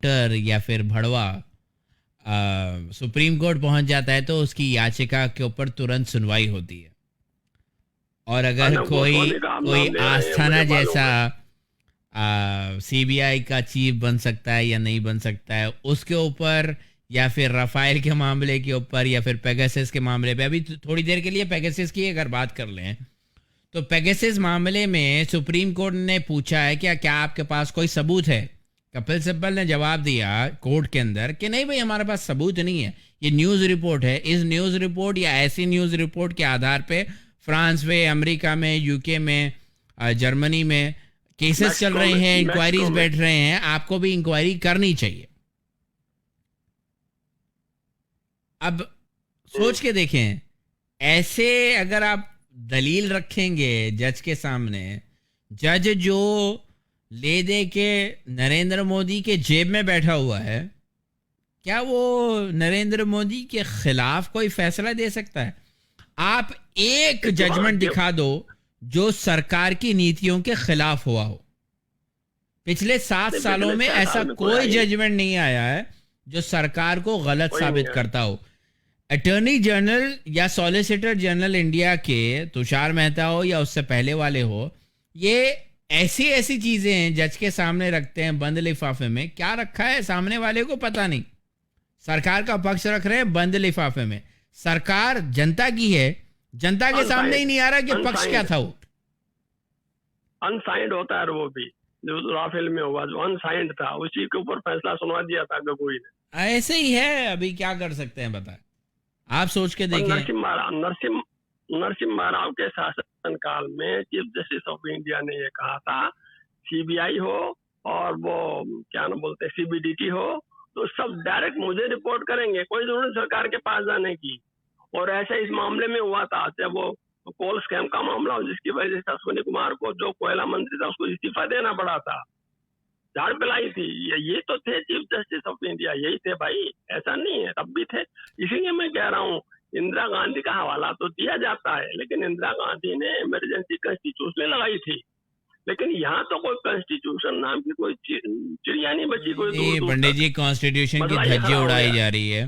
Doctor या फिर भड़वा supreme court पहुंच जाता है तो उसकी याचिका के ऊपर तुरंत सुनवाई होती है। और अगर अनंत कोई गोस्वामी का आप कोई नाम ले रहे हैं, आस्थाना मुझे मालूम जैसा है। सीबीआई का चीफ बन सकता है या नहीं बन सकता है उसके ऊपर, या फिर राफेल के मामले के ऊपर, या फिर पेगासस के मामले पे, अभी थोड़ी देर के लिए पेगासस की अगर बात कर लें तो पेगासस मामले में सुप्रीम कोर्ट ने पूछा है क्या आपके पास कोई सबूत है। कपिल सिब्बल ने जवाब दिया कोर्ट के अंदर कि नहीं भाई, हमारे पास सबूत नहीं है, ये न्यूज़ रिपोर्ट है। इस न्यूज़ रिपोर्ट या ऐसी न्यूज़ रिपोर्ट के आधार पे फ्रांस में, अमेरिका में, यूके में, जर्मनी में केसेस चल रहे हैं, इंक्वायरीज बैठ रहे हैं, आपको भी इंक्वायरी करनी चाहिए। अब सोच के देखें, ऐसे अगर आप दलील रखेंगे जज के सामने, जज जो ले दे के नरेंद्र मोदी के जेब में बैठा हुआ है, क्या वो नरेंद्र मोदी के खिलाफ कोई फैसला दे सकता है? आप एक जजमेंट दिखा दो जो सरकार की नीतियों के खिलाफ हुआ हो। पिछले 7 सालों में ऐसा कोई जजमेंट नहीं आया है जो सरकार को गलत साबित करता हो। अटॉर्नी जनरल या सॉलिसिटर जनरल इंडिया के तुषार मेहता हो या उससे पहले वाले हो, ये ऐसी ऐसी चीजें हैं जज के सामने रखते हैं बंद लिफाफे में। क्या रखा है सामने वाले को पता नहीं, सरकार का पक्ष रख रहे हैं बंद लिफाफे में। सरकार जनता की है, जनता के सामने ही नहीं आ रहा कि पक्ष क्या था। वो अनसाइंड होता है, वो भी जो राफेल में हुआ जो अनसाइंड था उसी के ऊपर फैसला सुनवा दिया था गगोई ने। ऐसे ही है, अभी क्या कर सकते हैं बताएं, आप सोच के देखें। नरसिम्हा राव के शासन काल में चीफ जस्टिस ऑफ इंडिया ने ये कहा था सीबीआई हो और वो क्या ना बोलते सीबीडीटी हो तो सब डायरेक्ट मुझे रिपोर्ट करेंगे, कोई जरूरत सरकार के पास जाने की। और ऐसा इस मामले में हुआ था जब वो कोल स्कैम का मामला हो जिसकी वजह से अश्विनी कुमार को जो कोयला मंत्री था उसको इस्तीफा देना पड़ा था, झाड़ पिलाई थी। ये तो थे चीफ जस्टिस ऑफ इंडिया, यही थे भाई, ऐसा नहीं है, तब भी थे। इसीलिए मैं कह रहा हूँ इंदिरा गांधी का हवाला तो दिया जाता है, लेकिन इंदिरा गांधी ने इमरजेंसी कॉन्स्टिट्यूशन लगाई थी, लेकिन यहाँ तो कोई कॉन्स्टिट्यूशन नाम की कोई चिड़िया नहीं बची। कोई पंडित जी, कॉन्स्टिट्यूशन की धज्जी उड़ाई जा रही है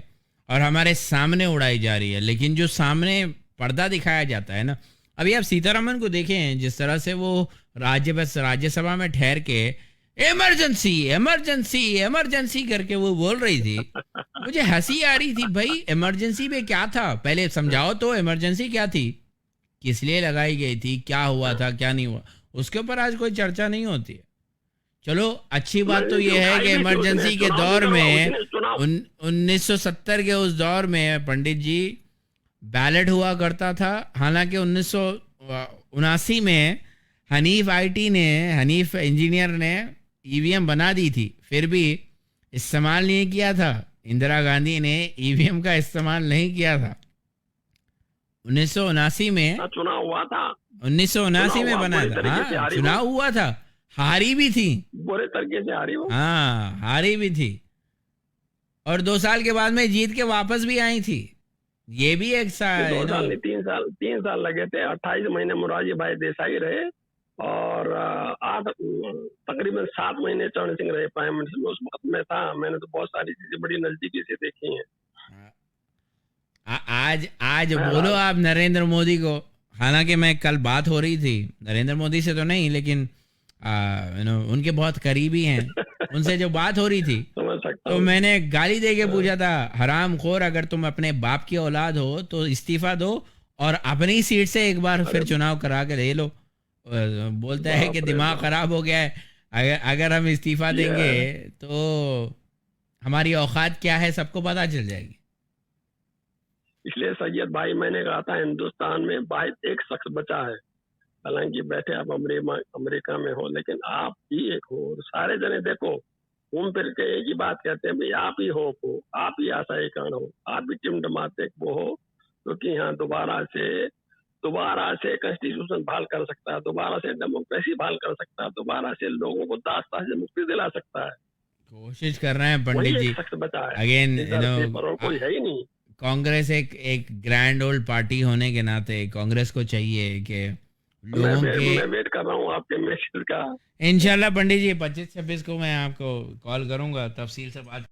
और हमारे सामने उड़ाई जा रही है, लेकिन जो सामने पर्दा दिखाया जाता है ना, अभी आप सीतारमन को देखें जिस तरह से वो राज्यसभा में ठहर के इमरजेंसी इमरजेंसी इमरजेंसी करके वो बोल रही थी, मुझे हंसी आ रही थी। भाई इमरजेंसी में क्या था, पहले समझाओ तो, इमरजेंसी क्या थी, किस लिए लगाई गई थी, क्या हुआ था, क्या नहीं हुआ, उसके ऊपर आज कोई चर्चा नहीं होती है। चलो अच्छी बात तो ये है कि इमरजेंसी के दौर में 1970 के उस दौर में पंडित जी बैलेट हुआ करता था। हालांकि 1979 में हनीफ इंजीनियर ने ईवीएम बना दी थी, फिर भी इस्तेमाल नहीं किया था। इंदिरा गांधी ने ईवीएम का इस्तेमाल नहीं किया था। 1979 में चुनाव हुआ था, 1979 में बना था। हाँ, चुनाव हुआ था, हारी भी थी, बुरे तरीके से हारी वो। हाँ, हारी भी थी और 2 साल के बाद में जीत के वापस भी आई थी। ये भी एक साल 3 साल लगे थे। 28 महीने मोरारजी भाई देसाई रहे और 8 तकरीबन 7 महीने चरण सिंह रहे प्राइम मिनिस्टर। उस वक्त में था, मैंने तो बहुत सारी चीजें बड़ी नजदीकी से देखी हैं। आज बोलो आप नरेंद्र मोदी को, हालांकि मैं कल बात हो रही थी नरेंद्र मोदी से तो नहीं, लेकिन उनके बहुत करीबी हैं, उनसे जो बात हो रही थी तो मैंने गाली दे के पूछा था, हराम खोर, अगर तुम अपने बाप की औलाद हो तो इस्तीफा दो और अपनी सीट से एक बार फिर चुनाव करा के ले लो। बोलता है कि दिमाग खराब हो गया है, अगर हम इस्तीफा देंगे तो हमारी औकात क्या है सबको पता चल जाएगी। इसलिए सैयद भाई मैंने कहा था हिंदुस्तान में वाहिद एक शख्स बचा है, हालांकि बैठे आप अमेरिका में हो, लेकिन आप ही एक हो। सारे जने देखो घूम फिर के एक ही बात कहते हैं, भाई आप ही हो, आप ही आशाई कान हो, आप ही टिमटमाते वो हो, क्योंकि यहाँ दोबारा से कॉन्स्टिट्यूशन बहाल कर सकता है, दोबारा से डेमोक्रेसी बहाल कर सकता है, दोबारा से लोगों को दास्तां से मुक्ति दिला सकता है। कोशिश कर रहे हैं पंडित जी। अगेन कोई है ही नहीं। कांग्रेस एक ग्रैंड ओल्ड पार्टी होने के नाते कांग्रेस को चाहिए कि लोगों के। मैं वेट कर रहा हूँ आपके मैसेज का। इंशाल्लाह पंडित जी 25-26 को मैं आपको कॉल करूंगा, तफसील से बात